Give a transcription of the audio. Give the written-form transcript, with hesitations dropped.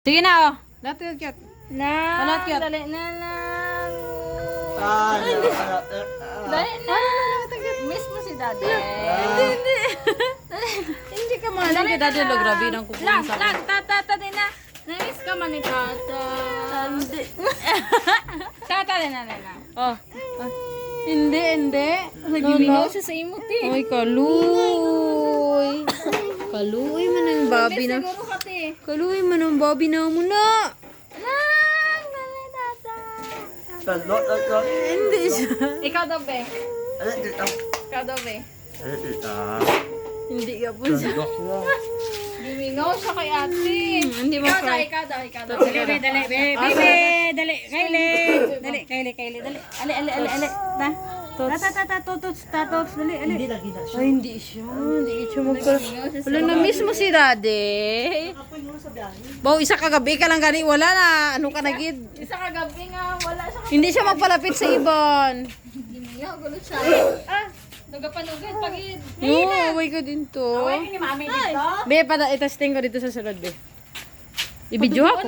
Sige na, oh. Dati yung cute. Na, cute. dali na lang. Dali Dali na. Miss mo si daddy. Hindi. Hindi ka mahalin kay Daddy Lo. Grabe nang kukunin sa akin. Tata din na. Na-miss ka man ni tata. Hindi. Tata din na. Oh. Hindi. Nagbimingaw siya sa imot eh. Ay, kaluy. Kaluy man ang babi na. Siguro ka te. Kaluy man ang babi na muna. Lang, dali tata. Hindi siya. Ikaw daw be. Ikaw daw be. Hindi ka po siya. Bimingaw siya kay ate. Hindi mo Ikaw daw, fry. ikaw daw. Dali, dali. Kaili. Dali. Ali. Tots. Dali. Ay, hindi siya. Hindi siya Wala na miss mo si Daddy. Baw, isa kagabi ka lang gani. Wala na. Ano ka nagid? Isa kagabi nga, wala siya. Hindi siya magpalapit sa ibon. Bimingaw, gulo siya. Nagapanugad pagid. No, away ka din to. Ni mami dito. Be, itesting ko dito sa sunod, be. Ibidyo ako.